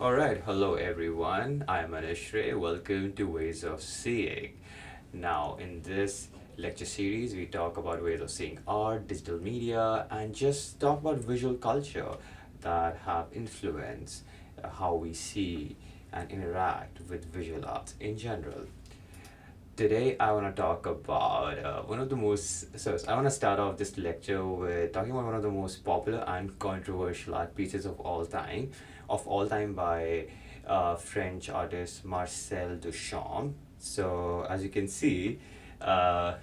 Alright, hello everyone. I'm Anushray. Welcome to Ways of Seeing. Now, in this lecture series, we talk about ways of seeing art, digital media, and just talk about visual culture that have influenced how we see and interact with visual arts in general. Today, I want to talk about one of the most. So, I want to start off this lecture with talking about one of the most popular and controversial art pieces of all time by French artist Marcel Duchamp. So, as you can see, uh,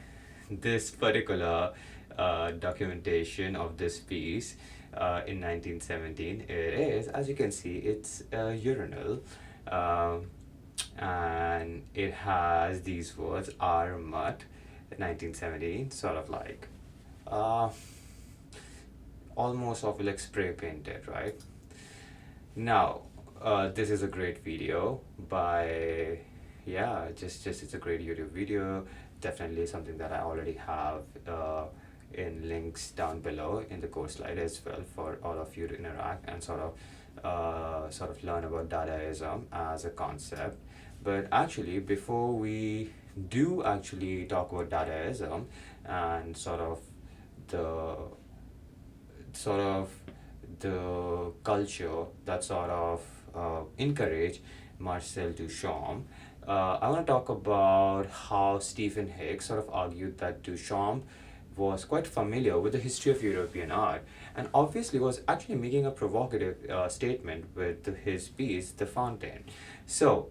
this particular documentation of this piece in 1917, it is, as you can see, it's a urinal. Um, and it has these words are mud 1917 sort of like uh, almost of like spray painted, right? Now, this is a great video by, yeah, just it's a great YouTube video. Definitely something that I already have in links down below in the course slide as well for all of you to interact and sort of learn about Dadaism as a concept. But actually, before we do actually talk about Dadaism and the sort of the culture that sort of encouraged Marcel Duchamp. I want to talk about how Stephen Higgs sort of argued that Duchamp was quite familiar with the history of European art and obviously was actually making a provocative statement with his piece, The Fountain. So,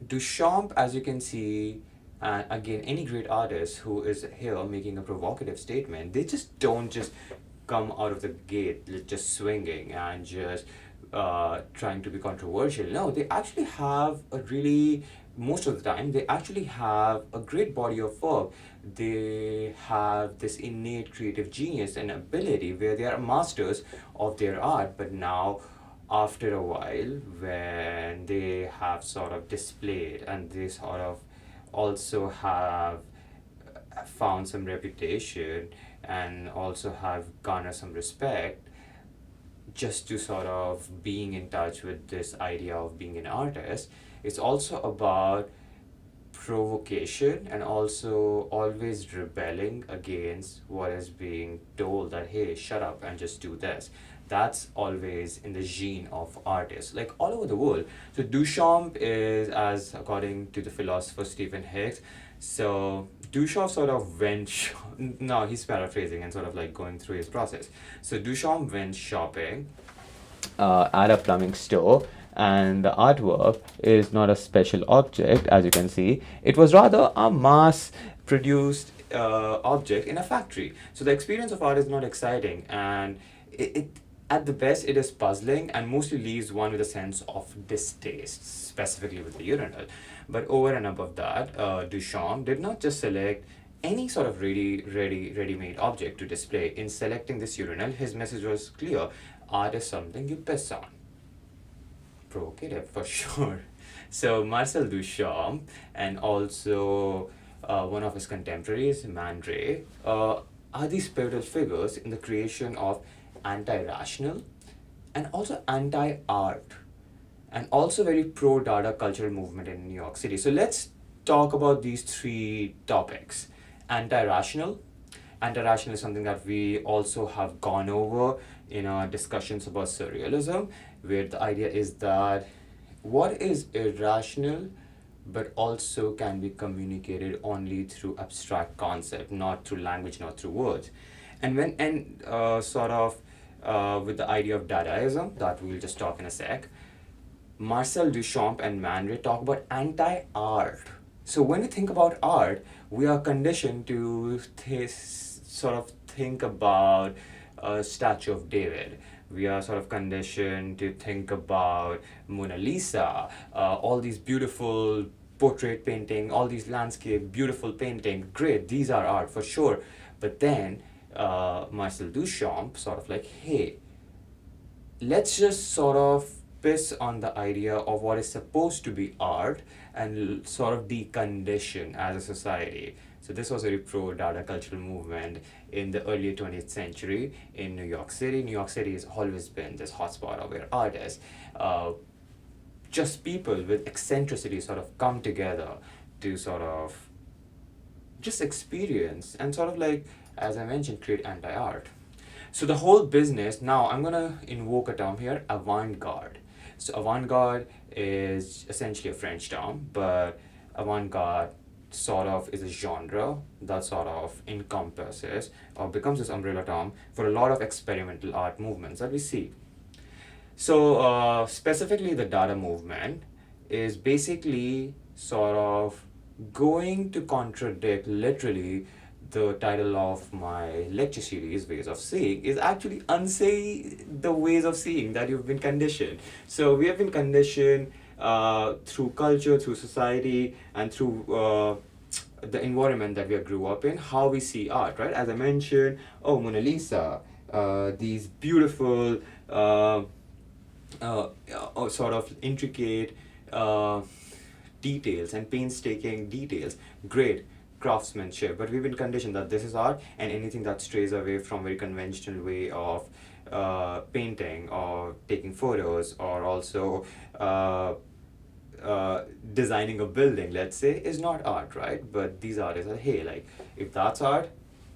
Duchamp, as you can see, and again, any great artist who is here making a provocative statement, they just don't just come out of the gate just swinging and just trying to be controversial. No, they actually have a really, most of the time, they actually have a great body of work. They have this innate creative genius and ability where they are masters of their art, but now after a while when they have sort of displayed and they sort of also have found some reputation and also have garnered some respect just to sort of being in touch with this idea of being an artist. It's also about provocation and also always rebelling against what is being told that hey, shut up and just do this. That's always in the gene of artists like all over the world. So Duchamp is, as according to the philosopher Stephen Higgs, so Duchamp sort of went no, he's paraphrasing and sort of like going through his process. So Duchamp went shopping at a plumbing store, and the artwork is not a special object, as you can see. It was rather a mass produced object in a factory. So the experience of art is not exciting, and it at the best it is puzzling and mostly leaves one with a sense of distaste, specifically with the urinal. But over and above that, Duchamp did not just select any sort of ready-made object to display. In selecting this urinal, his message was clear: art is something you piss on. Provocative for sure. So Marcel Duchamp and also one of his contemporaries, Mondrian, are these pivotal figures in the creation of anti-rational and also anti-art and also very pro-Dada cultural movement in New York City. So let's talk about these three topics. Anti-rational. Anti-rational is something that we also have gone over in our discussions about surrealism, where the idea is that what is irrational but also can be communicated only through abstract concept, not through language, not through words. And sort of with the idea of Dadaism that we'll just talk in a sec, Marcel Duchamp and Mandre talk about anti-art. So when we think about art, we are conditioned to sort of think about a statue of David. We are sort of conditioned to think about Mona Lisa, all these beautiful portrait painting, all these landscape, beautiful painting. Great, these are art for sure. But then Marcel Duchamp sort of like, hey, let's just sort of piss on the idea of what is supposed to be art and sort of decondition as a society. So this was a very pro-Dada cultural movement in the early 20th century in New York City. New York City has always been this hotspot of where art is. just people with eccentricity sort of come together to sort of just experience and sort of like, as I mentioned, create anti-art. So the whole business, now I'm gonna invoke a term here, avant-garde. So avant-garde is essentially a French term, but avant-garde sort of is a genre that sort of encompasses or becomes this umbrella term for a lot of experimental art movements that we see. So specifically the Dada movement is basically sort of going to contradict literally the title of my lecture series, Ways of Seeing, is actually unsee the ways of seeing that you've been conditioned. So we have been conditioned through culture, through society, and through the environment that we grew up in, how we see art, right? As I mentioned, oh, Mona Lisa, these beautiful, sort of intricate details and painstaking details, great craftsmanship, but we've been conditioned that this is art, and anything that strays away from very conventional way of painting or taking photos or also designing a building, let's say, is not art, right? But these artists are, hey, like, if that's art,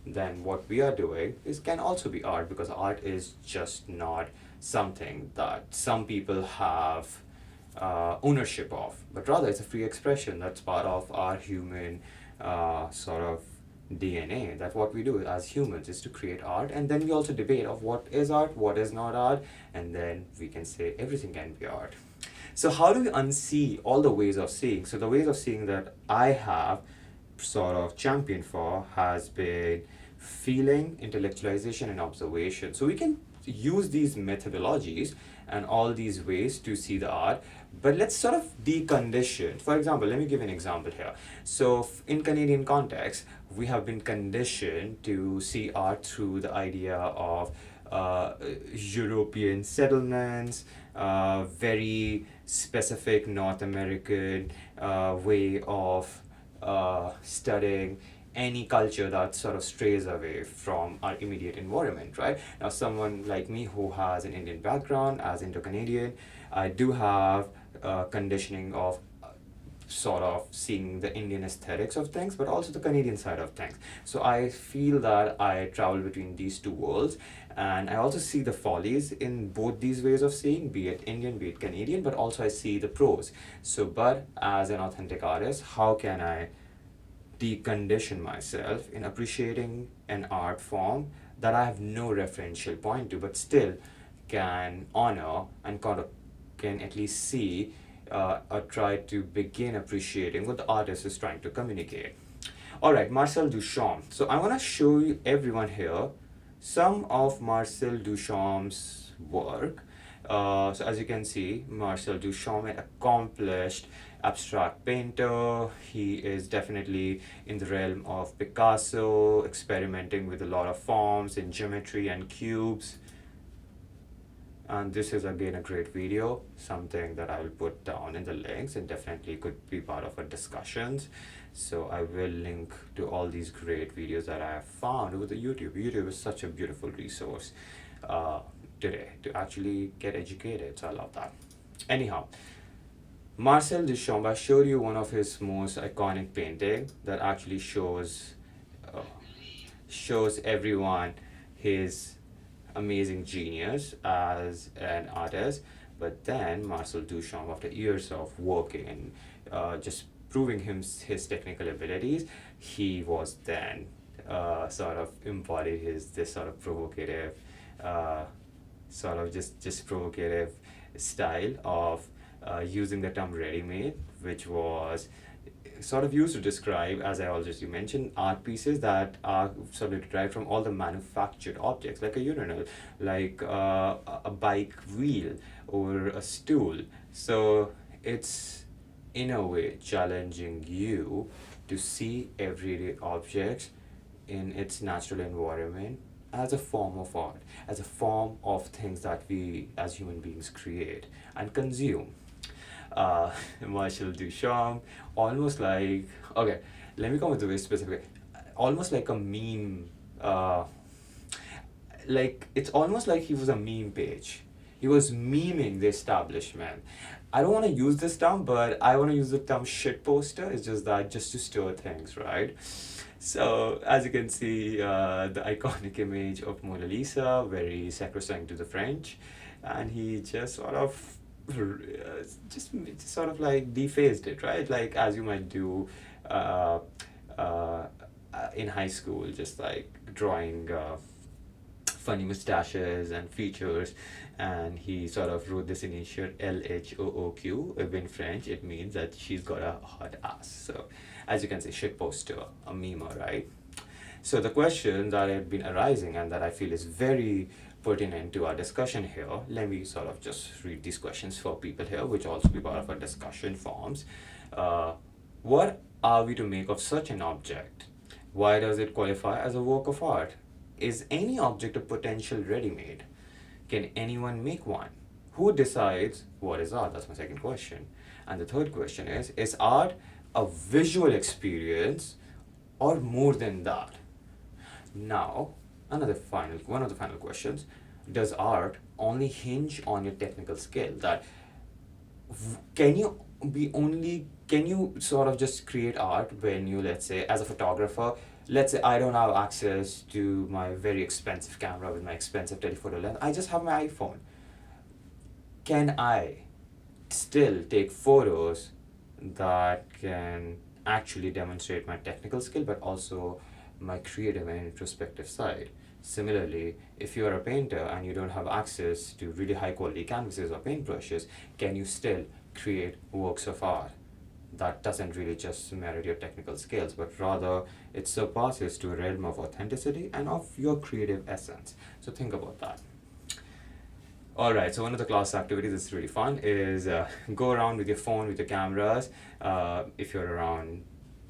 then what we are doing is can also be art, because art is just not something that some people have ownership of, but rather it's a free expression that's part of our human sort of DNA. That what we do as humans is to create art, and then we also debate of what is art, what is not art, and then we can say everything can be art. So how do we unsee all the ways of seeing? So the ways of seeing that I have sort of championed for has been feeling, intellectualization, and observation. So we can use these methodologies and all these ways to see the art, but let's sort of decondition. For example, let me give an example here. So in Canadian context, we have been conditioned to see art through the idea of European settlements, very specific North American way of studying any culture that sort of strays away from our immediate environment, right? Now, someone like me who has an Indian background as Indo-Canadian, I do have conditioning of sort of seeing the Indian aesthetics of things, but also the Canadian side of things. So I feel that I travel between these two worlds, and I also see the follies in both these ways of seeing, be it Indian, be it Canadian, but also I see the pros. So, but as an authentic artist, how can I decondition myself in appreciating an art form that I have no referential point to, but still can honor and kind of can at least see or try to begin appreciating what the artist is trying to communicate. All right, Marcel Duchamp. So I want to show you everyone here some of Marcel Duchamp's work. So as you can see, Marcel Duchamp, an accomplished abstract painter. He is definitely in the realm of Picasso, experimenting with a lot of forms in geometry and cubes. And this is again a great video, something that I will put down in the links and definitely could be part of our discussions. So I will link to all these great videos that I have found over the YouTube. YouTube is such a beautiful resource today to actually get educated, so I love that. Anyhow, Marcel Duchamp, I showed you one of his most iconic painting that actually shows everyone his amazing genius as an artist. But then Marcel Duchamp, after years of working and just proving his technical abilities, he was then sort of embodied this sort of provocative sort of just provocative style of using the term ready-made, which was sort of used to describe, as I already mentioned, art pieces that are sort of derived from all the manufactured objects, like a urinal, like a bike wheel or a stool. So it's in a way challenging you to see everyday objects in its natural environment as a form of art, as a form of things that we as human beings create and consume. Marcel Duchamp, almost like, okay, let me come with a very specific, almost like a meme, like it's almost like he was a meme page. He was memeing the establishment. I don't want to use this term, but I want to use the term shit poster. It's just that just to stir things, right? So as you can see, the iconic image of Mona Lisa, very sacrosanct to the French, and he just sort of just sort of like defaced it, right? Like as you might do uh, uh, in high school, just like drawing funny mustaches and features, and he sort of wrote this initial LHOOQ. In French, it means that she's got a hot ass. So, as you can see, shit poster, a meme, right? So the question that had been arising and that I feel is very pertinent to our discussion here, let me sort of just read these questions for people here, which also be part of our discussion forms. Uh, what are we to make of such an object? Why does it qualify as a work of art? Is any object a potential ready-made? Can anyone make one? Who decides what is art? That's my second question. And the third question is art a visual experience or more than that? Now, one of the final questions, does art only hinge on your technical skill? That can you can you sort of just create art when you, let's say, as a photographer, let's say I don't have access to my very expensive camera with my expensive telephoto lens, I just have my iPhone. Can I still take photos that can actually demonstrate my technical skill but also my creative and introspective side? Similarly, if you're a painter and you don't have access to really high quality canvases or paintbrushes, can you still create works of art that doesn't really just merit your technical skills, but rather it surpasses to a realm of authenticity and of your creative essence? So think about that. Alright, so one of the class activities that's really fun is go around with your phone, with your cameras, if you're around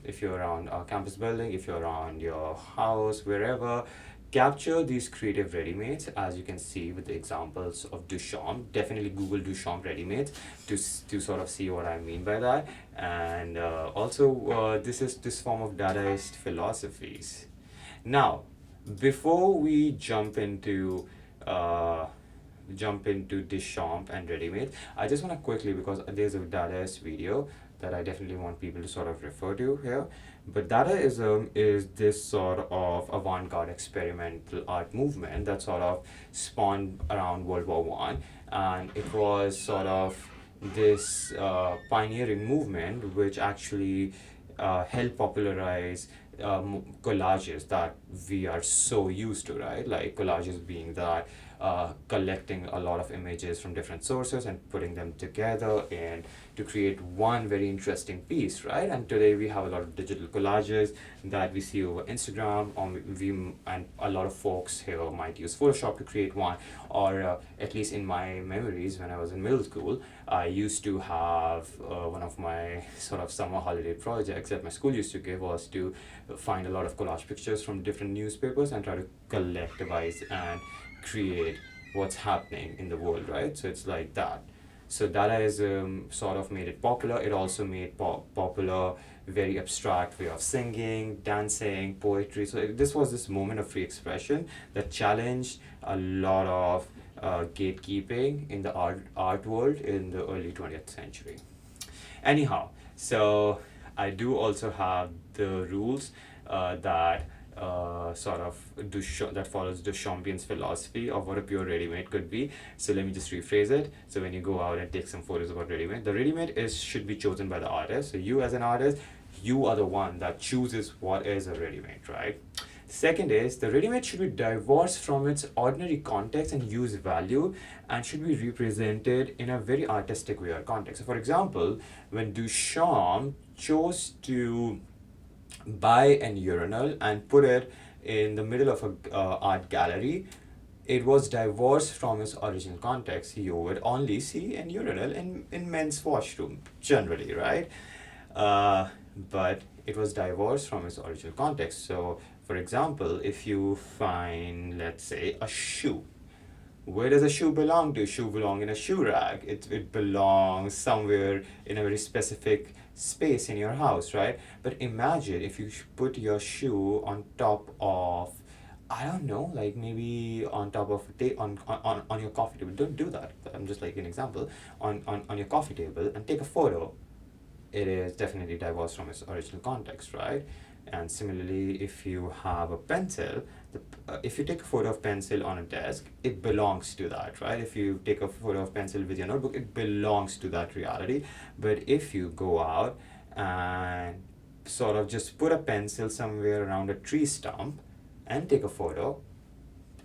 a campus building, if you're around your house, wherever, capture these creative ready-mades, as you can see with the examples of Duchamp. Definitely Google Duchamp ready-mades to sort of see what I mean by that. And also, this is this form of Dadaist philosophies. Now, before we jump into Duchamp and ready-made, I just want to quickly, because there's a Dadaist video that I definitely want people to sort of refer to here. But Dadaism is this sort of avant-garde experimental art movement that sort of spawned around World War One, and it was sort of this pioneering movement which actually helped popularize collages that we are so used to, right? Like collages being that collecting a lot of images from different sources and putting them together and to create one very interesting piece, right? And today we have a lot of digital collages that we see over Instagram, and a lot of folks here might use Photoshop to create one, or at least in my memories when I was in middle school, I used to have one of my sort of summer holiday projects that my school used to give was to find a lot of collage pictures from different newspapers and try to collectivize and create what's happening in the world, right? So it's like that. So Dadaism sort of made it popular. It also made popular very abstract way of singing, dancing, poetry. So this was this moment of free expression that challenged a lot of gatekeeping in the art world in the early 20th century. Anyhow, so I do also have the rules that that follows Duchampian's philosophy of what a pure ready-made could be. So let me just rephrase it. So when you go out and take some photos about ready-made, the ready-made should be chosen by the artist. So you as an artist, you are the one that chooses what is a ready-made, right? Second is, the ready-made should be divorced from its ordinary context and use value, and should be represented in a very artistic way or context. So for example, when Duchamp chose to buy an urinal and put it in the middle of a art gallery, it was divorced from its original context. You would only see an urinal in men's washroom generally, right? But it was divorced from its original context. So for example, if you find, let's say, a shoe, where does a shoe belong to? Shoe belong in a shoe rack. It belongs somewhere in a very specific space in your house, right? But imagine if you put your shoe on top of I don't know, like maybe on top of on your coffee table. Don't do that. I'm just like an example. On your coffee table and take a photo. It is definitely divorced from its original context, right? And similarly, if you have a pencil, if you take a photo of pencil on a desk, it belongs to that, right? If you take a photo of pencil with your notebook, it belongs to that reality. But if you go out and sort of just put a pencil somewhere around a tree stump and take a photo,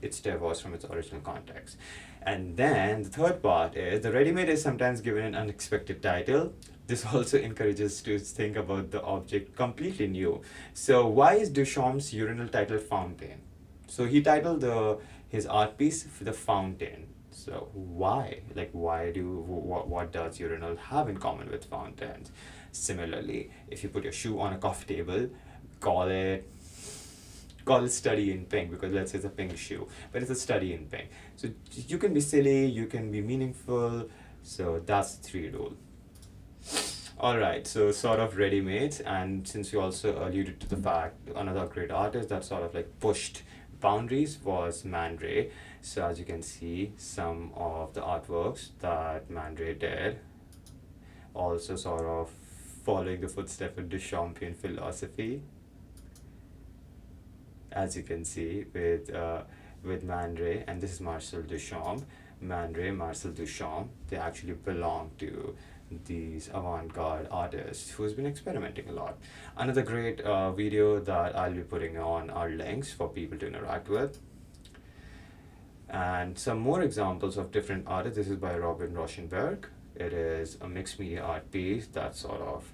it's divorced from its original context. And then the third part is the ready-made is sometimes given an unexpected title. This also encourages to think about the object completely new. So why is Duchamp's urinal titled Fountain? So he titled his art piece The Fountain. So why? Like what does urinal have in common with fountains? Similarly, if you put your shoe on a coffee table, call it study in pink, because let's say it's a pink shoe, but it's a study in pink. So you can be silly, you can be meaningful. So that's the three rule. All right, so sort of ready-made, and since you also alluded to the fact, another great artist that sort of like pushed boundaries was Man Ray. So as you can see, some of the artworks that Man Ray did also sort of following the footsteps of Duchampian philosophy, as you can see with Man Ray, and this is Marcel Duchamp. Man Ray, Marcel Duchamp, they actually belong to these avant-garde artists who's been experimenting a lot. Another great video that I'll be putting on our links for people to interact with. And some more examples of different artists. This is by Rauschenberg. It is a mixed media art piece that sort of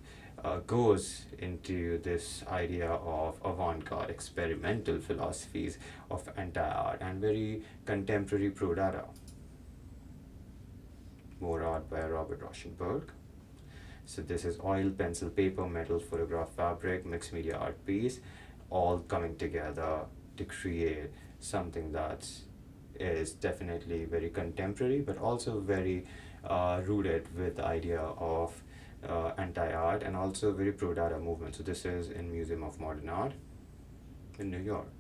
goes into this idea of avant-garde experimental philosophies of anti-art and very contemporary pro-data. More art by Robert Rauschenberg. So this is oil, pencil, paper, metal, photograph, fabric, mixed media art piece, all coming together to create something that is definitely very contemporary, but also very rooted with the idea of anti-art and also very pro-data movement. So this is in Museum of Modern Art in New York.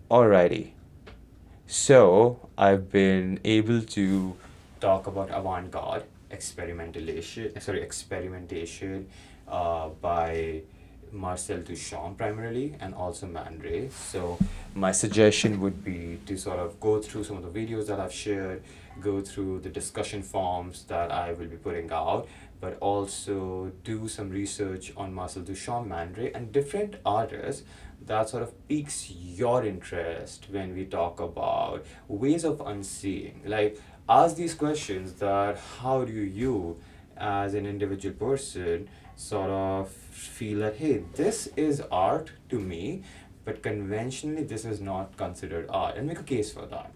Alrighty. So I've been able to talk about avant-garde experimentation by Marcel Duchamp primarily, and also Man Ray. So my suggestion would be to sort of go through some of the videos that I've shared, go through the discussion forums that I will be putting out, but also do some research on Marcel Duchamp, Man Ray, and different artists that sort of piques your interest when we talk about ways of unseeing. Like, ask these questions that how do you as an individual person sort of feel that, hey, this is art to me, but conventionally this is not considered art, and make a case for that.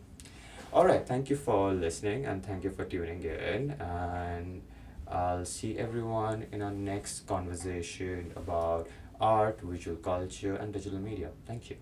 All right, thank you for listening and thank you for tuning in, and I'll see everyone in our next conversation about art, visual culture, and digital media. Thank you.